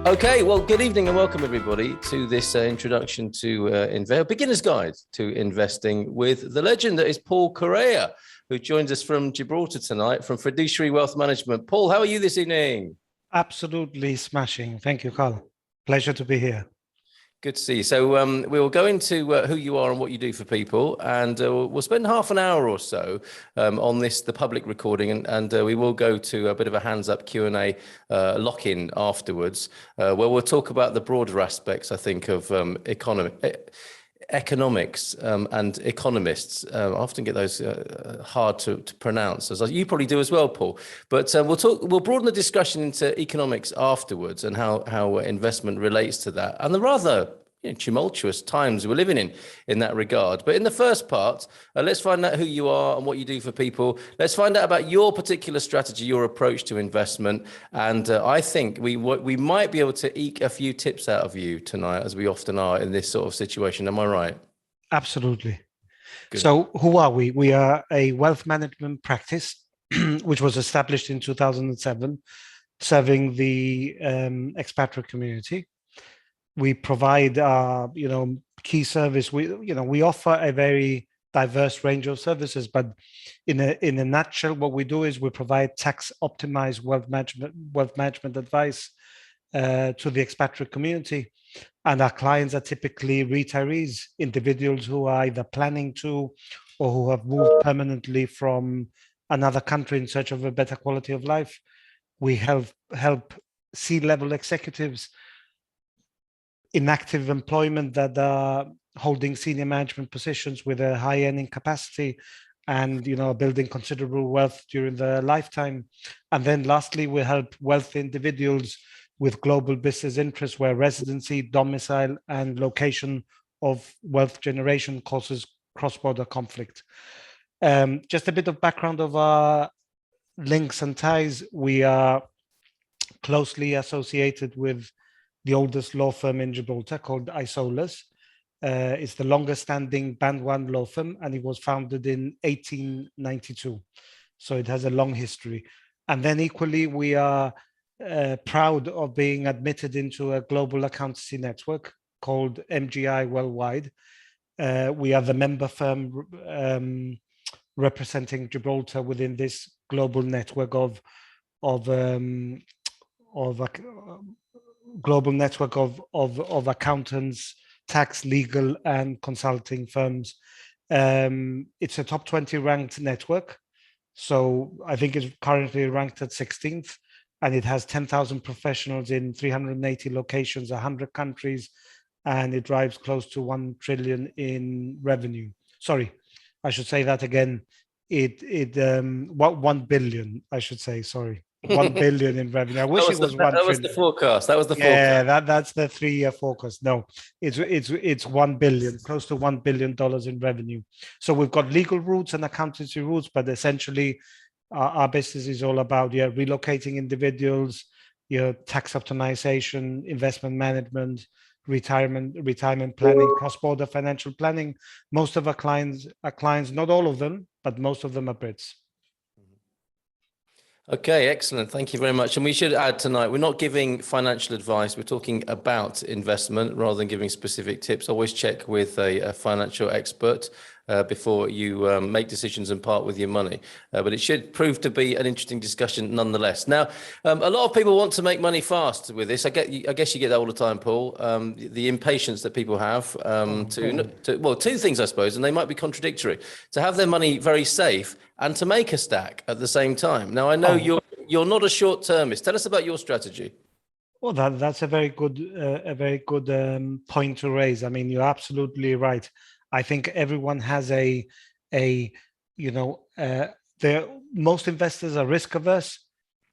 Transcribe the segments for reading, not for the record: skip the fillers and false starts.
Okay, well, good evening and welcome everybody to this introduction to beginner's guide to investing with the legend that is Paul Correa, who joins us from Gibraltar tonight from Fiduciary Wealth Management. Paul, how are you this evening? Absolutely smashing. Thank you, Carl. Pleasure to be here. Good to see you. So we'll go into who you are and what you do for people, and we'll spend half an hour or so on the public recording, and we will go to a bit of a hands-up Q&A lock-in afterwards, where we'll talk about the broader aspects, I think, of economics and economists. I often get those hard to pronounce, as you probably do as well, Paul. But we'll broaden the discussion into economics afterwards and how investment relates to that, and the rather tumultuous times we're living in that regard. But in the first part, let's find out who you are and what you do for people. Let's find out about your particular strategy, your approach to investment. And I think we might be able to eke a few tips out of you tonight, as we often are in this sort of situation. Am I right? Absolutely. Good. So who are we? We are a wealth management practice, which was established in 2007, serving the expatriate community. We provide, key service. We offer a very diverse range of services, but in a nutshell, what we do is we provide tax optimized wealth management advice to the expatriate community, and our clients are typically retirees, individuals who are either planning to or who have moved permanently from another country in search of a better quality of life. We help C-level executives in active employment that are holding senior management positions with a high earning capacity and building considerable wealth during their lifetime. And then lastly, we help wealthy individuals with global business interests where residency, domicile, and location of wealth generation causes cross-border conflict. Just a bit of background of our links and ties. We are closely associated with the oldest law firm in Gibraltar called Isolas. It's the longest standing Band 1 law firm, and it was founded in 1892. So it has a long history. And then equally, we are proud of being admitted into a global accountancy network called MGI Worldwide. We are the member firm representing Gibraltar within this global network of accountants, tax, legal, and consulting firms. It's a top 20 ranked network. So I think it's currently ranked at 16th, and it has 10,000 professionals in 380 locations, 100 countries, and it drives close to 1 trillion in revenue. Sorry, I should say that again. 1 billion, I should say, sorry. 1 billion in revenue. I wish it was 1 trillion. That was the forecast. That was the forecast. Yeah, that's the 3-year forecast. No, it's 1 billion, close to $1 billion in revenue. So we've got legal roots and accountancy roots, but essentially our business is all about relocating individuals, tax optimization, investment management, retirement planning, cross-border financial planning. Most of our clients, not all of them, but most of them are Brits. Okay, excellent. Thank you very much. And we should add tonight, we're not giving financial advice. We're talking about investment rather than giving specific tips. Always check with a financial expert before you make decisions and part with your money. But it should prove to be an interesting discussion nonetheless. Now, a lot of people want to make money fast with this. I guess you get that all the time, Paul. The impatience that people have two things, I suppose, and they might be contradictory. To have their money very safe and to make a stack at the same time. Now, I know you're not a short-termist. Tell us about your strategy. Well, that's a very good point to raise. I mean, you're absolutely right. I think everyone has most investors are risk averse,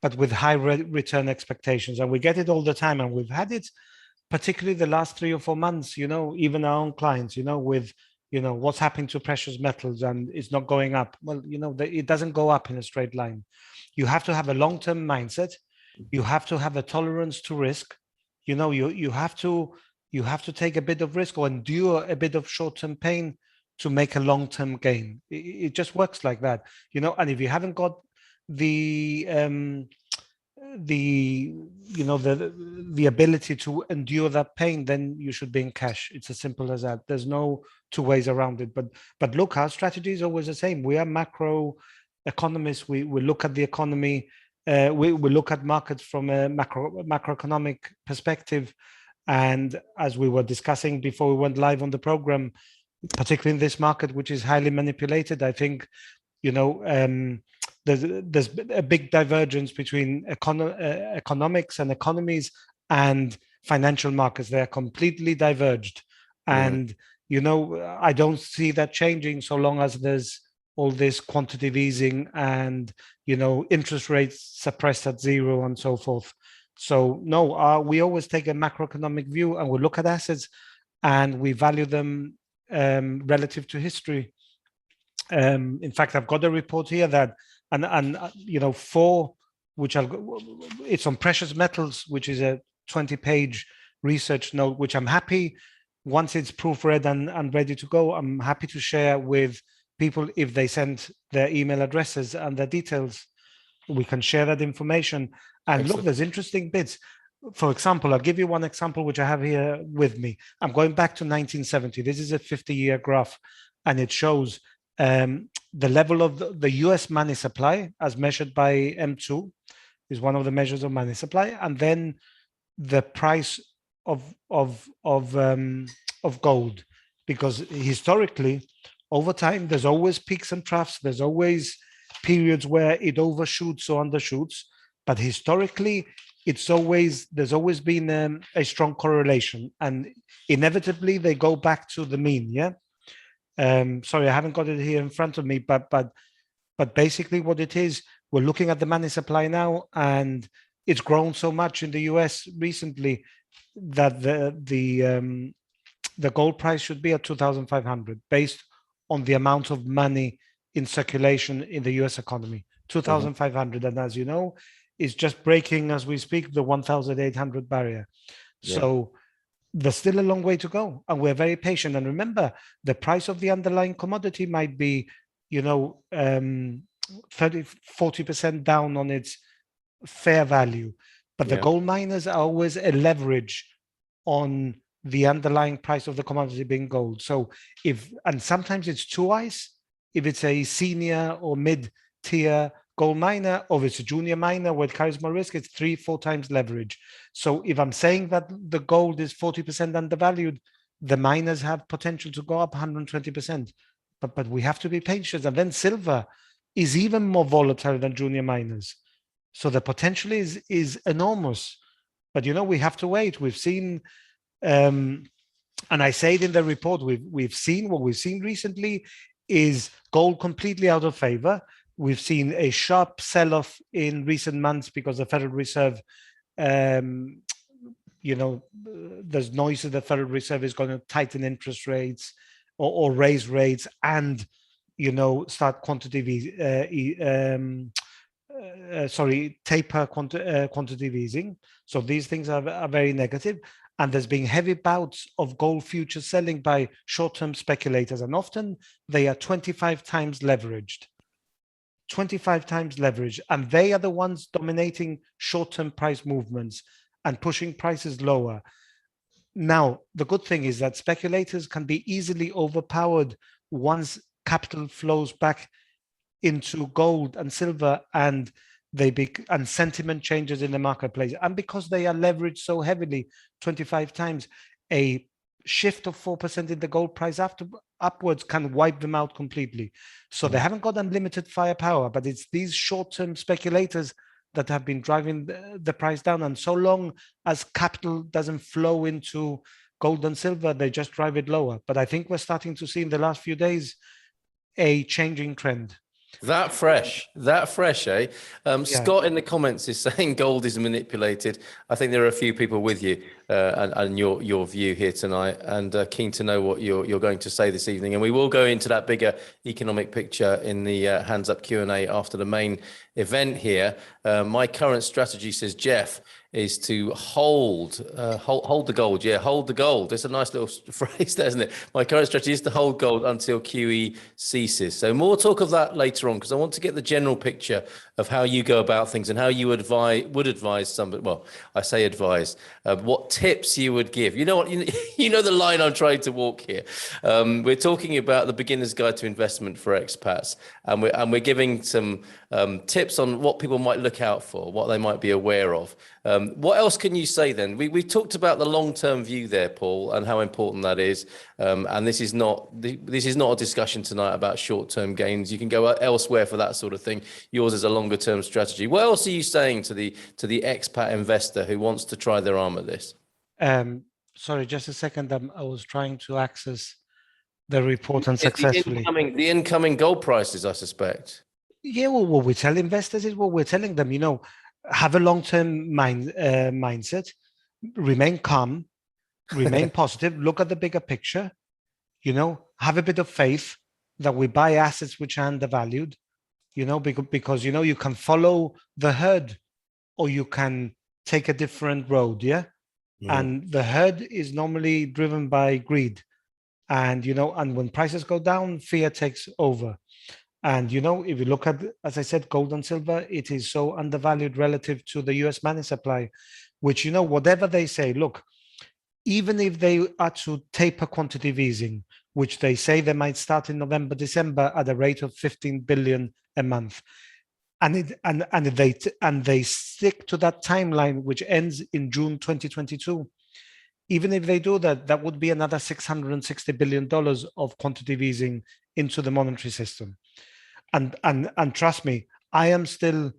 but with high return expectations, and we get it all the time, and we've had it particularly the last 3 or 4 months. Even our own clients, with what's happening to precious metals and it's not going up. Well, it doesn't go up in a straight line. You have to have a long-term mindset. You have to have a tolerance to risk. You have to take a bit of risk or endure a bit of short-term pain to make a long-term gain. It just works like that, and if you haven't got the the ability to endure that pain, then you should be in cash. It's as simple as that. There's no two ways around it. But look, our strategy is always the same. We are macro economists. We look at the economy. We look at markets from a macroeconomic perspective. And as we were discussing before we went live on the program, particularly in this market, which is highly manipulated, I think, there's a big divergence between economics and economies and financial markets. They are completely diverged. And, I don't see that changing so long as there's all this quantitative easing and, interest rates suppressed at zero and so forth. So no, we always take a macroeconomic view and we look at assets and we value them relative to history. In fact, I've got a report here that, it's on precious metals, which is a 20-page research note, which I'm happy, once it's proofread and ready to go, I'm happy to share with people if they send their email addresses and their details. We can share that information. And Excellent. Look, there's interesting bits. For example, I'll give you one example, which I have here with me. I'm going back to 1970. This is a 50-year graph, and it shows the level of the US money supply as measured by M2 is one of the measures of money supply, and then the price of gold, because historically, over time, there's always peaks and troughs. There's always periods where it overshoots or undershoots, but historically, there's always been a strong correlation, and inevitably they go back to the mean. Yeah. Sorry, I haven't got it here in front of me, but basically what it is, we're looking at the money supply now, and it's grown so much in the US recently that the gold price should be at 2,500 based on the amount of money in circulation in the US economy. 2,500, and as you know, is just breaking as we speak the 1,800 barrier. Yeah. So there's still a long way to go, and we're very patient. And remember, the price of the underlying commodity might be, 30-40% down on its fair value, but the gold miners are always a leverage on the underlying price of the commodity being gold. So and sometimes it's twice, if it's a senior or mid-tier gold miner, or if it's a junior miner where it carries more risk, it's 3-4 times leverage. So if I'm saying that the gold is 40% undervalued, the miners have potential to go up 120%. But we have to be patient. And then silver is even more volatile than junior miners. So the potential is enormous. But we have to wait. We've seen, and I say it in the report, we've seen what we've seen recently is gold completely out of favor. We've seen a sharp sell-off in recent months because the Federal Reserve, there's noise that the Federal Reserve is going to tighten interest rates or raise rates and, start taper quantitative easing. So these things are very negative. And there's been heavy bouts of gold future selling by short-term speculators. And often they are 25 times leveraged. 25 times leverage, and they are the ones dominating short-term price movements and pushing prices lower. Now, the good thing is that speculators can be easily overpowered once capital flows back into gold and silver, and and sentiment changes in the marketplace. And because they are leveraged so heavily, 25 times, a shift of 4% in the gold price upwards can wipe them out completely. So they haven't got unlimited firepower, but it's these short-term speculators that have been driving the price down. And so long as capital doesn't flow into gold and silver, they just drive it lower. But I think we're starting to see in the last few days a changing trend. That fresh, eh? Scott in the comments is saying gold is manipulated. I think there are a few people with you. and your view here tonight, and keen to know what you're going to say this evening. And we will go into that bigger economic picture in the hands up Q&A after the main event here. My current strategy, says Jeff, is to hold the gold. Yeah, hold the gold. It's a nice little phrase there, isn't it? My current strategy is to hold gold until QE ceases. So more talk of that later on, because I want to get the general picture of how you go about things and how you would advise somebody. Well, I say advise. What tips you would give? You know what? You know the line I'm trying to walk here. We're talking about the beginner's guide to investment for expats, and we're giving some tips on what people might look out for, what they might be aware of. What else can you say then? We talked about the long-term view there, Paul, and how important that is. And this is not a discussion tonight about short-term gains. You can go elsewhere for that sort of thing. Yours is a longer-term strategy. What else are you saying to the expat investor who wants to try their arm at this? Sorry, just a second. I was trying to access the report unsuccessfully. The incoming gold prices, I suspect. Yeah, well, what we tell investors is what we're telling them, have a long-term mindset, remain calm, remain positive, look at the bigger picture, have a bit of faith that we buy assets which are undervalued, because you can follow the herd or you can take a different road, yeah? And the herd is normally driven by greed. And, and when prices go down, fear takes over. And, if you look at, as I said, gold and silver, it is so undervalued relative to the US money supply, which, whatever they say, look, even if they are to taper quantitative easing, which they say they might start in November, December at a rate of 15 billion a month, and they stick to that timeline, which ends in June 2022. Even if they do that, that would be another $660 billion of quantitative easing into the monetary system. And trust me, I am still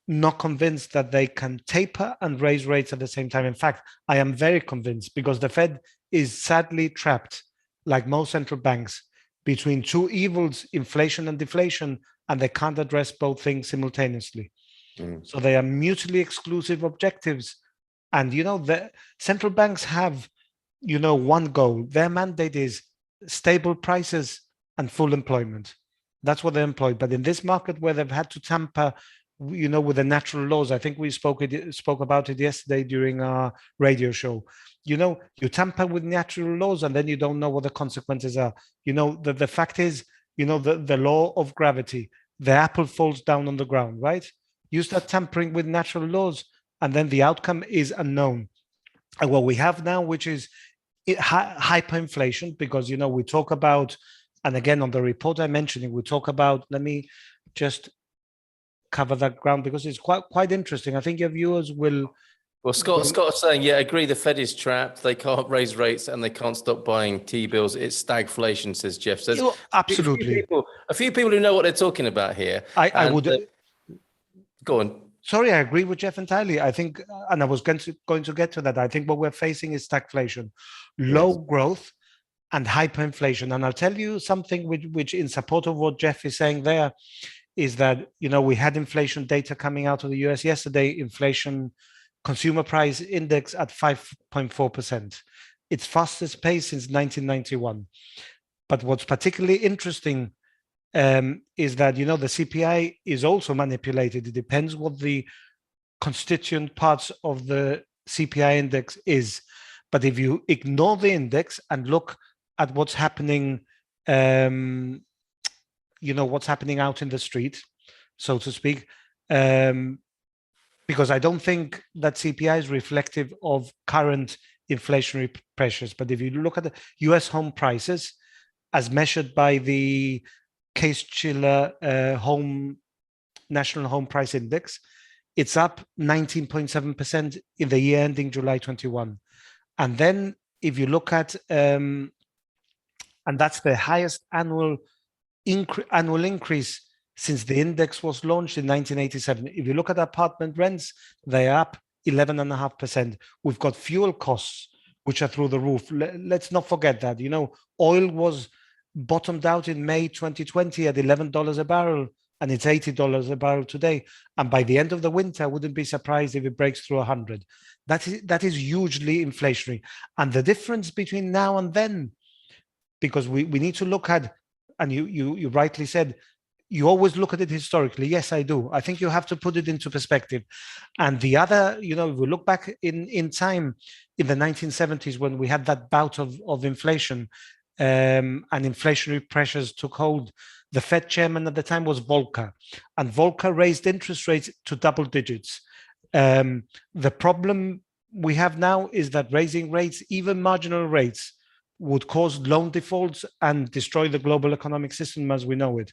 not convinced that they can taper and raise rates at the same time. In fact, I am very convinced, because the Fed is sadly trapped, like most central banks, between two evils, inflation and deflation, and they can't address both things simultaneously. So they are mutually exclusive objectives. And, the central banks have, one goal. Their mandate is stable prices and full employment. That's what they employ. But in this market where they've had to tamper, with the natural laws, I think we spoke about it yesterday during our radio show. You tamper with natural laws and then you don't know what the consequences are. The fact is, the law of gravity, the apple falls down on the ground, right? You start tampering with natural laws and then the outcome is unknown. And what we have now, which is hyperinflation, because, we talk about, and again, on the report I'm mentioning, we talk about, let me just cover that ground because it's quite interesting. I think your viewers will. Well, Scott is saying, yeah, agree. The Fed is trapped. They can't raise rates and they can't stop buying T-bills. It's stagflation, says Jeff. Says absolutely. A few people who know what they're talking about here. I would go on. Sorry, I agree with Jeff entirely. I think, and I was going to get to that. I think what we're facing is stagflation, low growth, and hyperinflation. And I'll tell you something which in support of what Jeff is saying there, is that, we had inflation data coming out of the US yesterday, inflation consumer price index at 5.4%. Its fastest pace since 1991. But what's particularly interesting is that, the CPI is also manipulated. It depends what the constituent parts of the CPI index is. But if you ignore the index and look at what's happening, what's happening out in the street, so to speak, because I don't think that CPI is reflective of current inflationary pressures. But if you look at the US home prices as measured by the Case-Shiller National Home Price Index, it's up 19.7% in the year ending July 21. And then if you look at, and that's the highest annual increase since the index was launched in 1987. If you look at apartment rents, they are up 11.5%. We've got fuel costs, which are through the roof. Let's not forget that, oil was bottomed out in May 2020 at $11 a barrel. and it's $80 a barrel today. And by the end of the winter, I wouldn't be surprised if it breaks through 100. That is hugely inflationary. And the difference between now and then, because we need to look at, and you rightly said, you always look at it historically. Yes, I do. I think you have to put it into perspective. And the other, if we look back in time, in the 1970s, when we had that bout of inflation, and inflationary pressures took hold, the Fed chairman at the time was Volcker, and Volcker raised interest rates to double digits. The problem we have now is that raising rates, even marginal rates, would cause loan defaults and destroy the global economic system as we know it.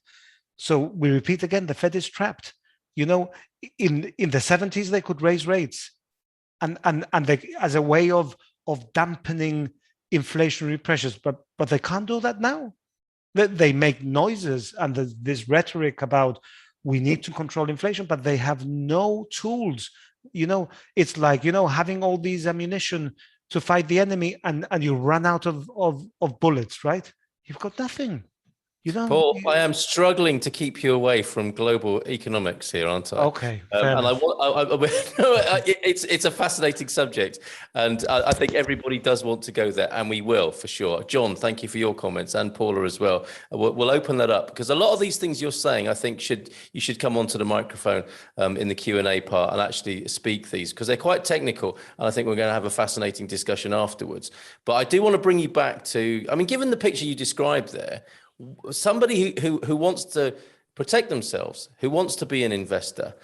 So we repeat again, the Fed is trapped. In the 70s, they could raise rates and they, as a way of dampening inflationary pressures, but they can't do that now. They make noises and there's this rhetoric about we need to control inflation, but they have no tools. It's like, having all these ammunition to fight the enemy and you run out of bullets, right? You've got nothing. Paul, I am struggling to keep you away from global economics here, aren't I? Okay, fair and enough. It's a fascinating subject, and I think everybody does want to go there, and we will for sure. John, thank you for your comments, and Paula as well. We'll open that up because a lot of these things you're saying, I think you should come onto the microphone in the Q&A part and actually speak these because they're quite technical, and I think we're going to have a fascinating discussion afterwards. But I do want to bring you back to, given the picture you described there, somebody who wants to protect themselves, who wants to be an investor,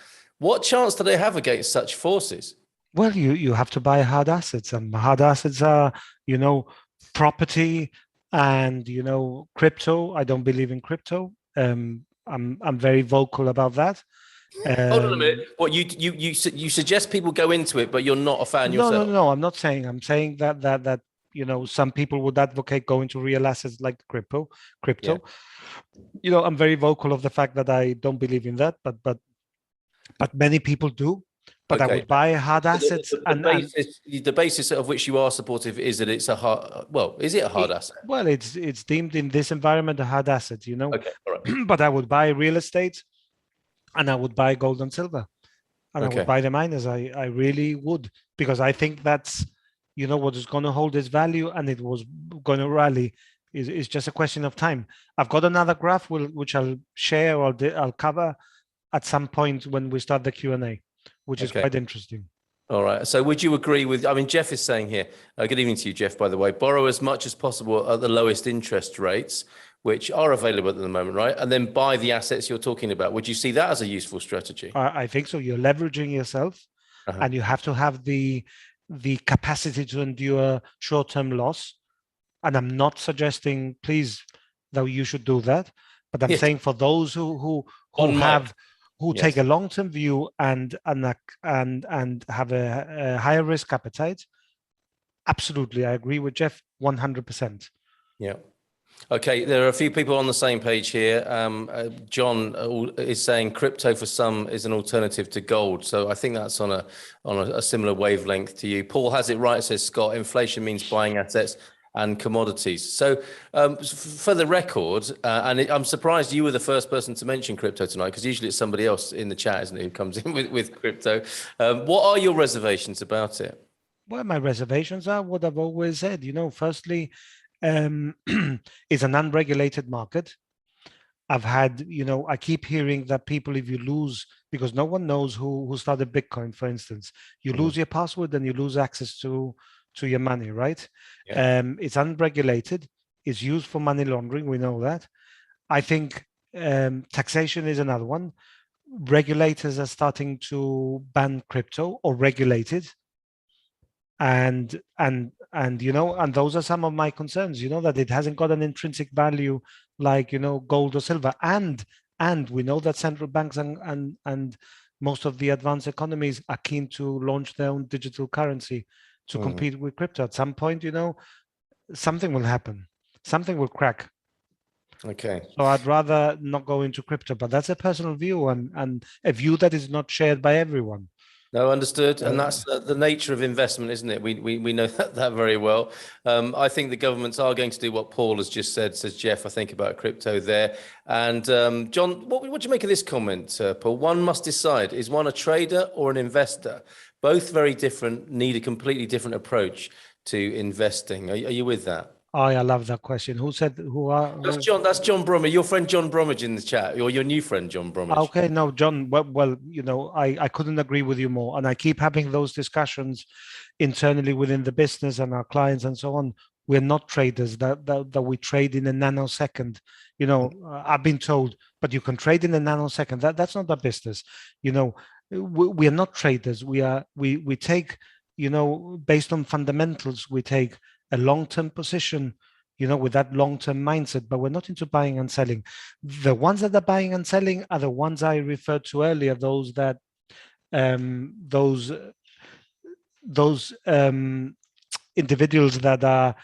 what chance do they have against such forces? Well, you have to buy hard assets, and hard assets are, property and crypto. I don't believe in crypto. I'm very vocal about that. Hold on a minute. What you suggest people go into it, but you're not a fan yourself? No. I'm not saying. I'm saying that some people would advocate going to real assets like crypto. Yeah. I'm very vocal of the fact that I don't believe in that, but many people do. But okay. I would buy hard assets. The basis of which you are supportive is that it's a hard. Well, is it a hard asset? Well, it's deemed in this environment a hard asset. Okay, all right. But I would buy real estate, and I would buy gold and silver, and I would buy the miners. I really would, because I think that's what is going to hold its value, and it was going to rally. Is just a question of time. I've got another graph which I'll share or I'll cover at some point when we start the Q&A, which is quite interesting. All right. So would you agree with, Jeff is saying here, good evening to you, Jeff, by the way, borrow as much as possible at the lowest interest rates, which are available at the moment, right? And then buy the assets you're talking about. Would you see that as a useful strategy? I think so. You're leveraging yourself, and you have to have the capacity to endure short-term loss. And I'm not suggesting, please, that you should do that. But I'm saying for those who take a long-term view and have a higher risk appetite, absolutely, I agree with Jeff 100%. Yeah. Okay, there are a few people on the same page here. John is saying crypto for some is an alternative to gold. So I think that's on a similar wavelength to you. Paul has it right, says Scott, inflation means buying assets and commodities. So for the record, and I'm surprised you were the first person to mention crypto tonight, because usually it's somebody else in the chat, isn't it, who comes in with crypto. What are your reservations about it? Well, my reservations are what I've always said. Firstly, it's an unregulated market. I've had, I keep hearing that people, if you lose, because no one knows who started Bitcoin, for instance, you lose your password and you lose access to your money, right? Yeah. It's unregulated. It's used for money laundering. We know that. I think taxation is another one. Regulators are starting to ban crypto or regulate it. And those are some of my concerns, that it hasn't got an intrinsic value like, gold or silver. And we know that central banks and most of the advanced economies are keen to launch their own digital currency to compete with crypto. At some point, something will happen. Something will crack. Okay. So I'd rather not go into crypto, but that's a personal view and a view that is not shared by everyone. No, understood. And that's the nature of investment, isn't it? We know that very well. I think the governments are going to do what Paul has just said, says Jeff, I think, about crypto there. And John, what do you make of this comment, Paul? One must decide, is one a trader or an investor? Both very different, need a completely different approach to investing. Are you with that? Oh, I love that question. Who said That's John. That's John Bromwich. Your friend John Bromwich in the chat, or your new friend John Bromwich. Okay, no, John. Well, I couldn't agree with you more, and I keep having those discussions internally within the business and our clients and so on. We're not traders that we trade in a nanosecond. I've been told, but you can trade in a nanosecond. That's not our business. We are not traders. We take, based on fundamentals, we take a long-term position, with that long-term mindset, but we're not into buying and selling. The ones that are buying and selling are the ones I referred to earlier, those that those individuals that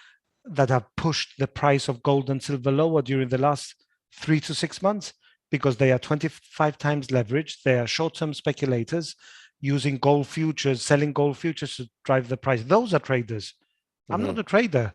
have pushed the price of gold and silver lower during the last 3 to 6 months, because they are 25 times leveraged. They are short-term speculators using gold futures, selling gold futures to drive the price. Those are traders. I'm not a trader.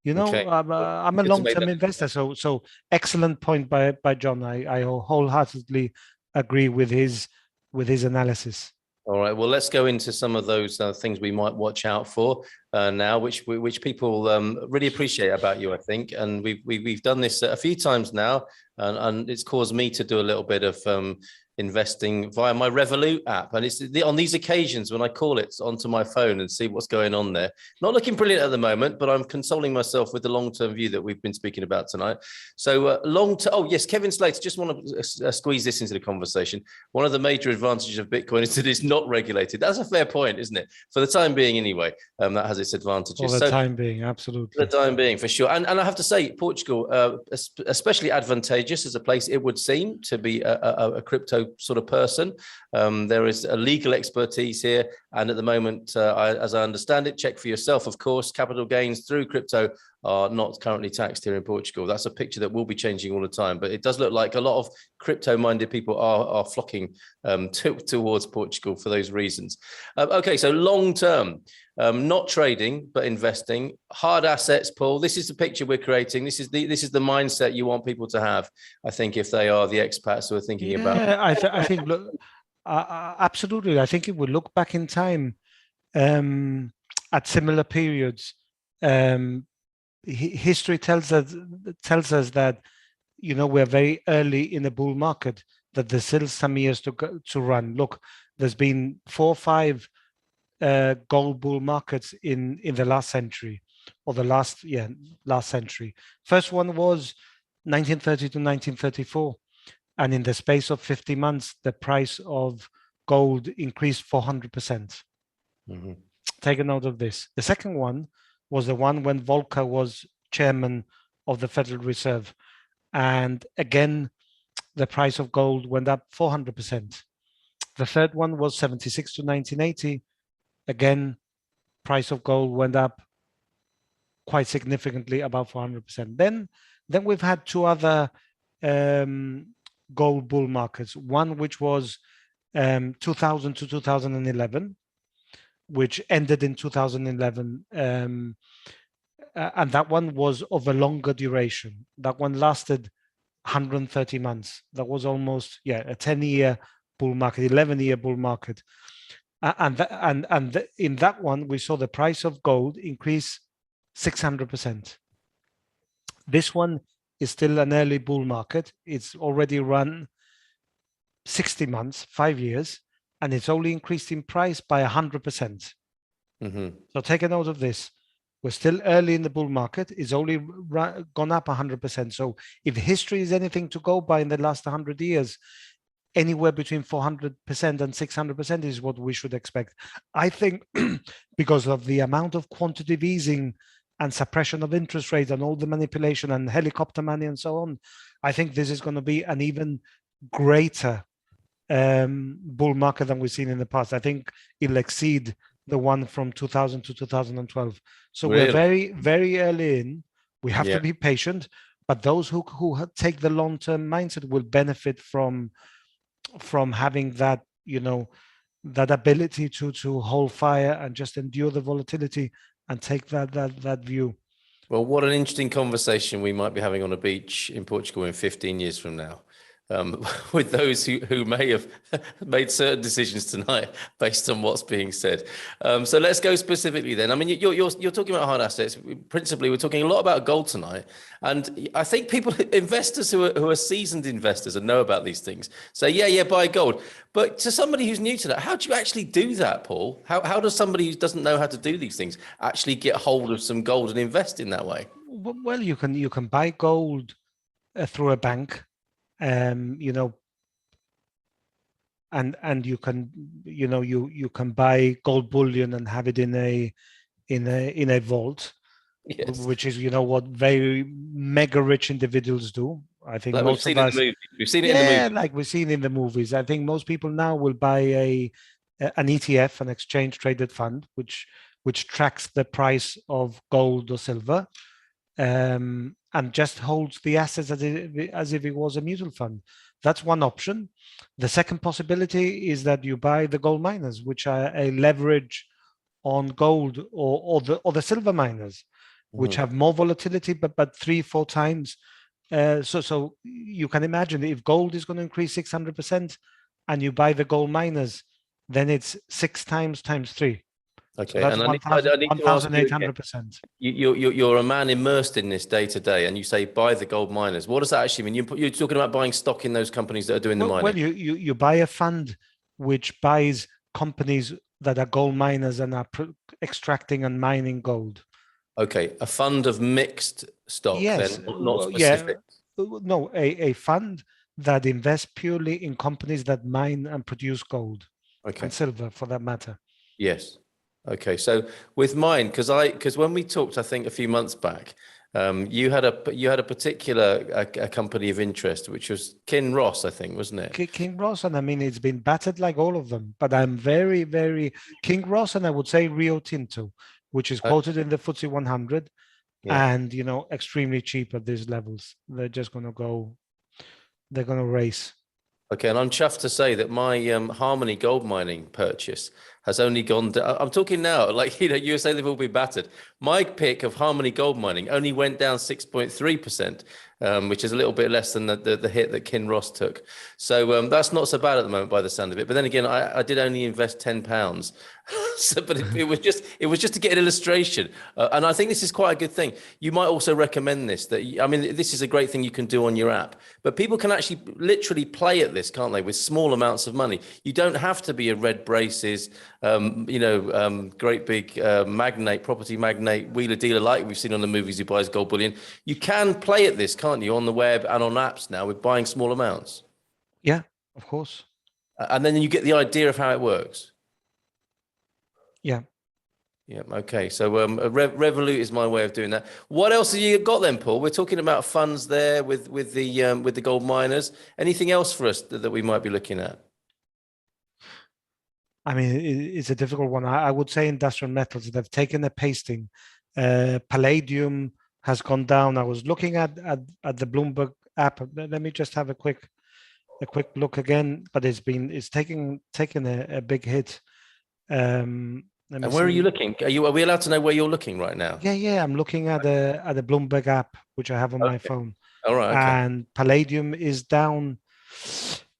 Okay. I'm a long-term investor. So excellent point by John. I wholeheartedly agree with his analysis. All right. Well, let's go into some of those things we might watch out for now, which people really appreciate about you, I think. And we've done this a few times now, and it's caused me to do a little bit of investing via my Revolut app. And it's on these occasions when I call it onto my phone and see what's going on there. Not looking brilliant at the moment, but I'm consoling myself with the long-term view that we've been speaking about tonight. So long-term, oh yes, Kevin Slater, just want to squeeze this into the conversation. One of the major advantages of Bitcoin is that it's not regulated. That's a fair point, isn't it? For the time being anyway, that has its advantages. For the time being, absolutely. For the time being, for sure. And I have to say, Portugal, especially advantageous as a place, it would seem to be a crypto sort of person. There is a legal expertise here. And at the moment, as I understand it, check for yourself, of course, capital gains through crypto are not currently taxed here in Portugal. That's a picture that will be changing all the time. But it does look like a lot of crypto-minded people are flocking towards Portugal for those reasons. Okay, so long-term, not trading, but investing. Hard assets, Paul. This is the picture we're creating. This is the mindset you want people to have, I think, if they are the expats who are thinking about. I think, look, absolutely. I think if we look back in time at similar periods, history tells us that we're very early in a bull market, that there's still some years to run. Look, there's been 4 or 5 gold bull markets in the last century, or the last century. First one was 1930 to 1934, and in the space of 50 months, the price of gold increased 400%. Mm-hmm. Take a note of this. The second one was the one when Volcker was chairman of the Federal Reserve. And again, the price of gold went up 400%. The third one was 76 to 1980. Again, price of gold went up quite significantly, about 400%. Then we've had 2 other gold bull markets. One which was 2000 to 2011, which ended in 2011. And that one was of a longer duration. That one lasted 130 months. That was almost, a 10-year bull market, 11-year bull market. And in that one, we saw the price of gold increase 600%. This one is still an early bull market. It's already run 60 months, 5 years, and it's only increased in price by 100%. Mm-hmm. So take a note of this. We're still early in the bull market. It's only gone up 100%. So if history is anything to go by in the last 100 years, anywhere between 400% and 600% is what we should expect. I think because of the amount of quantitative easing and suppression of interest rates and all the manipulation and helicopter money and so on, I think this is going to be an even greater bull market than we've seen in the past. I think it'll exceed the one from 2000 to 2012. So really? We're very, very early in. We have to be patient, but those who take the long-term mindset will benefit from having that, that ability to hold fire and just endure the volatility and take that view. Well, what an interesting conversation we might be having on a beach in Portugal in 15 years from now. With those who may have made certain decisions tonight based on what's being said. So let's go specifically then. I mean, you're talking about hard assets. Principally, we're talking a lot about gold tonight. And I think investors who are seasoned investors and know about these things say, yeah, buy gold. But to somebody who's new to that, how do you actually do that, Paul? How does somebody who doesn't know how to do these things actually get hold of some gold and invest in that way? Well, you can buy gold through a bank. You know, and you can, you can buy gold bullion and have it in a vault, Yes. which is, what very mega rich individuals do. I think Like most of us, we've seen it in the movies. like we've seen in the movies. I think most people now will buy an ETF, an exchange traded fund, which tracks the price of gold or silver, and just holds the assets as if it was a mutual fund. That's one option. The second possibility is that you buy the gold miners, which are a leverage on gold, or the silver miners, which have more volatility, but 3-4 times. So you can imagine, if gold is going to increase 600% and you buy the gold miners, then it's 6 times 3. Okay, So that's and I need to ask you again. 1,800%. You're a man immersed in this day to day, and you say buy the gold miners. What does that actually mean? You're talking about buying stock in those companies that are doing the mining. Well, you buy a fund which buys companies that are gold miners and are extracting and mining gold. Okay, a fund of mixed stock, Yes, then, not specific. Yeah, no, a fund that invests purely in companies that mine and produce gold, and silver, for that matter. Yes. Okay, so with mine, because when we talked, I think a few months back, you had a particular a company of interest, which was Kinross, I think, wasn't it? Kinross, and I mean, it's been battered like all of them, but I'm very, very Kinross, and I would say Rio Tinto, which is quoted in the FTSE 100, and extremely cheap at these levels. They're just going to go. They're going to race. Okay, and I'm chuffed to say that my Harmony gold mining purchase has only gone down. I'm talking now, like, you were saying they've all been battered. My pick of Harmony gold mining only went down 6.3%, which is a little bit less than the hit that Kinross took. So that's not so bad at the moment by the sound of it. But then again, I did only invest £10. But it was just to get an illustration, and I think this is quite a good thing. You might also recommend this. This is a great thing you can do on your app, but people can actually literally play at this, can't they, with small amounts of money? You don't have to be a red braces, great big property magnate, wheeler dealer like we've seen on the movies who buys gold bullion. You can play at this, can't you, on the web and on apps now with buying small amounts? Yeah, of course. And then you get the idea of how it works. Yeah. Yeah. Okay. So Revolut is my way of doing that. What else have you got then, Paul? We're talking about funds there with the gold miners. Anything else for us that we might be looking at? I mean, it's a difficult one. I would say industrial metals. They've taken a pasting. Palladium has gone down. I was looking at the Bloomberg app. Let me just have a quick look again. But it's taken a big hit. And where are you looking? Are we allowed to know where you're looking right now? Yeah. I'm looking at a Bloomberg app, which I have on my phone. All right. Okay. And Palladium is down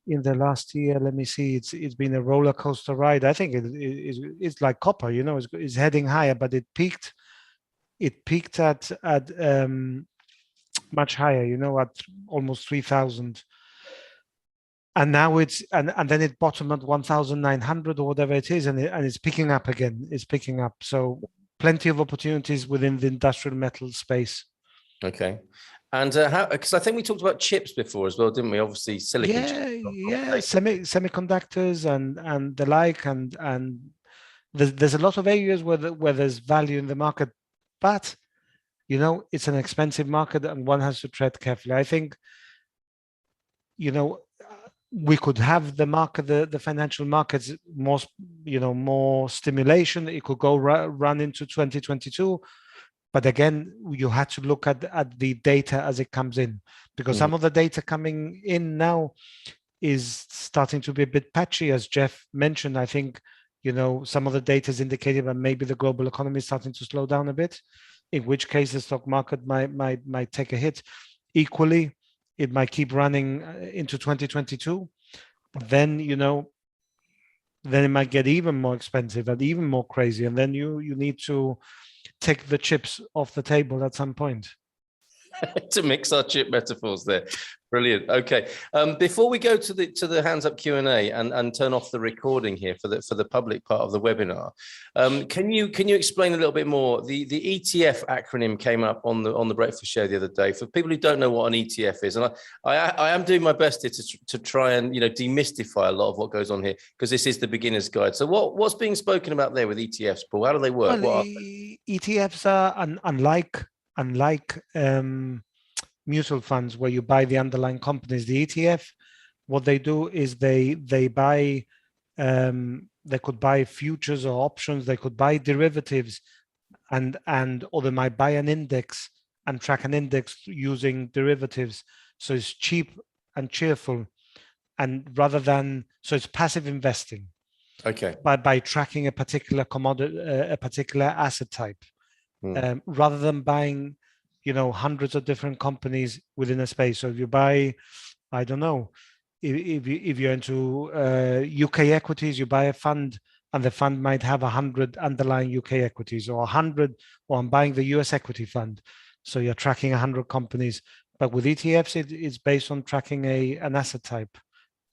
in the last year. Let me see. It's been a roller coaster ride. I think it's like copper. It's heading higher, but it peaked at much higher. At almost 3,000. And now and then it bottomed at 1,900 or whatever it is, and it's picking up again. It's picking up. So plenty of opportunities within the industrial metal space. Okay. And because I think we talked about chips before as well, didn't we? Obviously, silicon chips. Yeah, semiconductors and the like, and there's a lot of areas where there's value in the market, but it's an expensive market, and one has to tread carefully. I think we could have the financial markets more stimulation. It could go run into 2022, but again, you had to look at the data as it comes in, because some of the data coming in now is starting to be a bit patchy, as Jeff mentioned. I think, some of the data is indicating that maybe the global economy is starting to slow down a bit, in which case the stock market might take a hit. Equally, it might keep running into 2022, but then, then it might get even more expensive and even more crazy. And then you need to take the chips off the table at some point. To mix our chip metaphors there. Brilliant. Okay. Before we go to the hands up Q&A and turn off the recording here for the public part of the webinar, can you explain a little bit more? The ETF acronym came up on the breakfast show the other day. For people who don't know what an ETF is, and I am doing my best here to try and demystify a lot of what goes on here, because this is the beginner's guide. So what's being spoken about there with ETFs, Paul? How do they work? Well, ETFs are unlike mutual funds where you buy the underlying companies. The ETF, what they do is they buy, they could buy futures or options, they could buy derivatives, or they might buy an index and track an index using derivatives. So it's cheap and cheerful, and so it's passive investing. Okay. By tracking a particular commodity, a particular asset type, rather than buying hundreds of different companies within a space. So if you buy, I don't know, if you're into UK equities, you buy a fund, and the fund might have 100 underlying UK equities, or 100, or I'm buying the US equity fund. So you're tracking 100 companies. But with ETFs, it's based on tracking an asset type,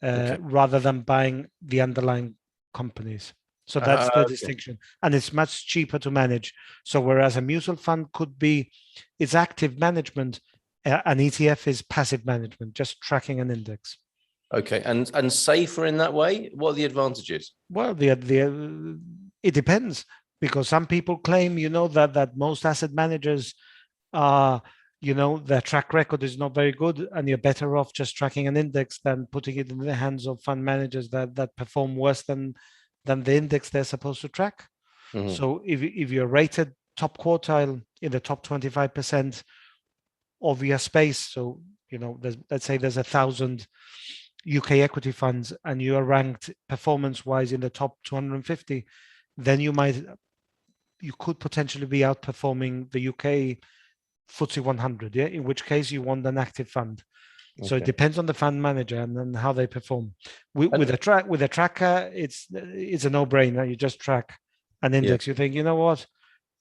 rather than buying the underlying companies. So that's the distinction, and it's much cheaper to manage. So whereas a mutual fund could be, it's active management, an ETF is passive management, just tracking an index. Okay, and safer in that way. What are the advantages? Well, it depends, because some people claim, that most asset managers are, their track record is not very good, and you're better off just tracking an index than putting it in the hands of fund managers that perform worse than the index they're supposed to track. Mm-hmm. So if you're rated top quartile in the top 25% of your space, so let's say there's 1,000 UK equity funds, and you are ranked performance-wise in the top 250, then you could potentially be outperforming the UK FTSE 100. Yeah, in which case you want an active fund. Okay. So it depends on the fund manager and then how they perform. With a tracker, it's a no-brainer. You just track an index. You think, what?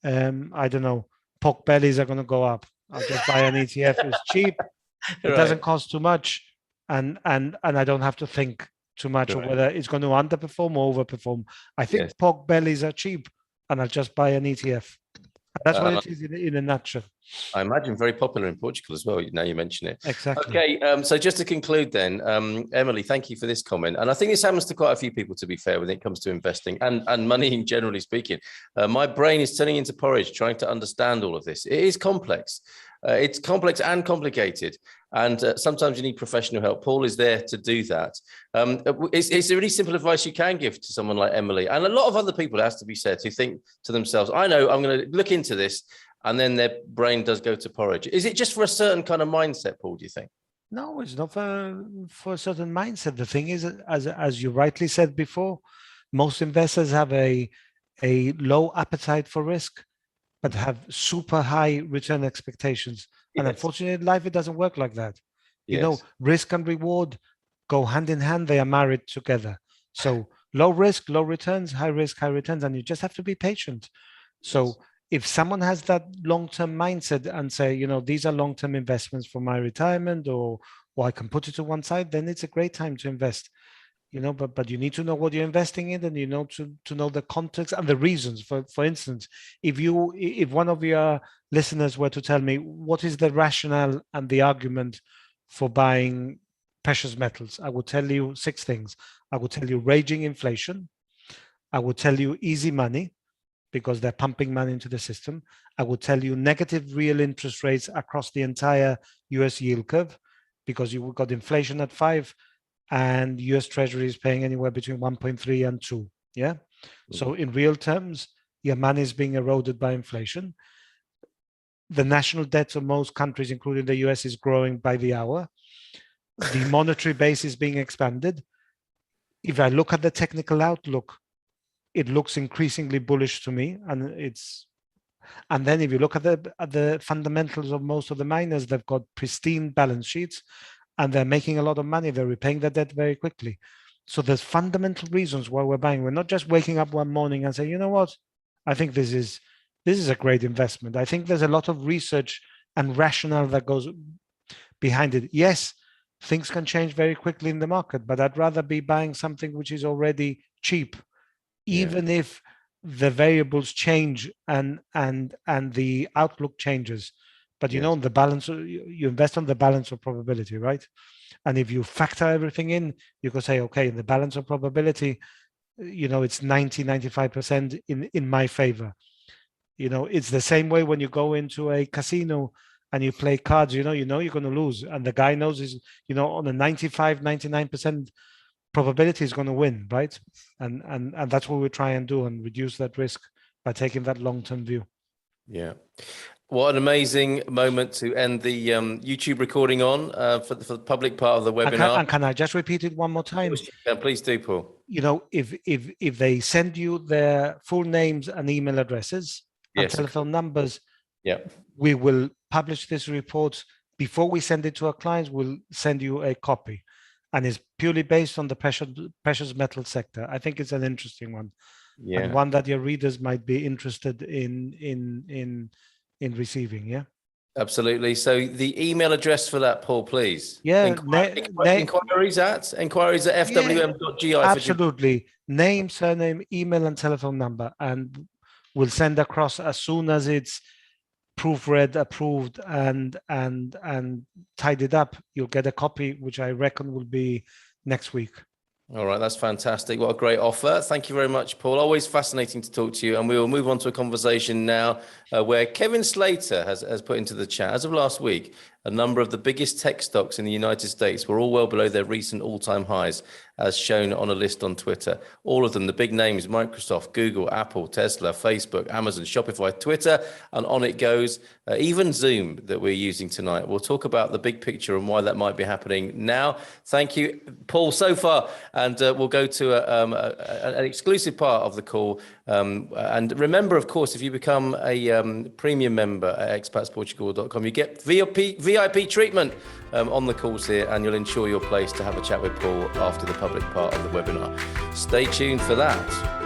I don't know. Pork bellies are going to go up. I'll just buy an ETF. It's cheap. It doesn't cost too much, and I don't have to think too much of whether it's going to underperform or overperform. I think pork bellies are cheap, and I'll just buy an ETF. That's what it is in a nutshell. I imagine very popular in Portugal as well. Now you mention it. Exactly. Okay. So just to conclude then, Emily, thank you for this comment. And I think this happens to quite a few people, to be fair, when it comes to investing and money, generally speaking. My brain is turning into porridge trying to understand all of this. It is complex. It's complex and complicated. And sometimes you need professional help. Paul is there to do that. It's a really simple advice you can give to someone like Emily, and a lot of other people, it has to be said, who think to themselves, I know, I'm going to look into this, and then their brain does go to porridge. Is it just for a certain kind of mindset, Paul, do you think? No, it's not for a certain mindset. The thing is, as you rightly said before, most investors have a low appetite for risk, but have super high return expectations. And unfortunately, in life, it doesn't work like that. Risk and reward go hand in hand. They are married together. So low risk, low returns, high risk, high returns, and you just have to be patient. So if someone has that long-term mindset and say, these are long-term investments for my retirement, or I can put it to one side, then it's a great time to invest. But you need to know what you're investing in, and to know the context and the reasons. For instance, if one of your listeners were to tell me what is the rationale and the argument for buying precious metals, I would tell you 6 things. I would tell you raging inflation. I would tell you easy money, because they're pumping money into the system. I would tell you negative real interest rates across the entire US yield curve, because you've got inflation at 5. And US Treasury is paying anywhere between 1.3 and 2. Yeah. So in real terms, your money is being eroded by inflation. The national debt of most countries, including the US, is growing by the hour. the monetary base is being expanded. If I look at the technical outlook, it looks increasingly bullish to me, and then if you look at the fundamentals of most of the miners, they've got pristine balance sheets, and they're making a lot of money. They're repaying their debt very quickly. So there's fundamental reasons why we're buying. We're not just waking up one morning and say, you know what, I think this is a great investment. I think there's a lot of research and rationale that goes behind it. Yes, things can change very quickly in the market, but I'd rather be buying something which is already cheap, even if the variables change and the outlook changes. But you know, the balance, you invest on the balance of probability, right? And if you factor everything in, you can say, okay, the balance of probability, you know, it's 95% in my favor. You know, it's the same way when you go into a casino and you play cards, you know you're going to lose. And the guy knows is, you know, on a 99% probability is going to win, right? And that's what we try and do, and reduce that risk by taking that long-term view. Yeah. What an amazing moment to end the YouTube recording on for the public part of the webinar. And can I just repeat it one more time? Please do, Paul. You know, if they send you their full names and email addresses and telephone numbers, we will publish this report. Before we send it to our clients, we'll send you a copy, and it's purely based on the precious metal sector. I think it's an interesting one, and one that your readers might be interested in receiving. Yeah, absolutely. So the email address for that, Paul, please. Inquiries at fwm.gi. Absolutely. Name, surname, email, and telephone number, and we'll send across as soon as it's proofread, approved, and tidied up. You'll get a copy, which I reckon will be next week. All right, that's fantastic. What a great offer. Thank you very much, Paul. Always fascinating to talk to you. And we will move on to a conversation now where Kevin Slater has put into the chat, as of last week, a number of the biggest tech stocks in the United States were all well below their recent all-time highs, as shown on a list on Twitter. All of them, the big names, Microsoft, Google, Apple, Tesla, Facebook, Amazon, Shopify, Twitter, and on it goes. Even Zoom that we're using tonight. We'll talk about the big picture and why that might be happening now. Thank you, Paul, so far. And we'll go to an exclusive part of the call. And remember, of course, if you become a premium member at expatsportugal.com, you get VIP treatment on the calls here, and you'll ensure your place to have a chat with Paul after the public part of the webinar. Stay tuned for that.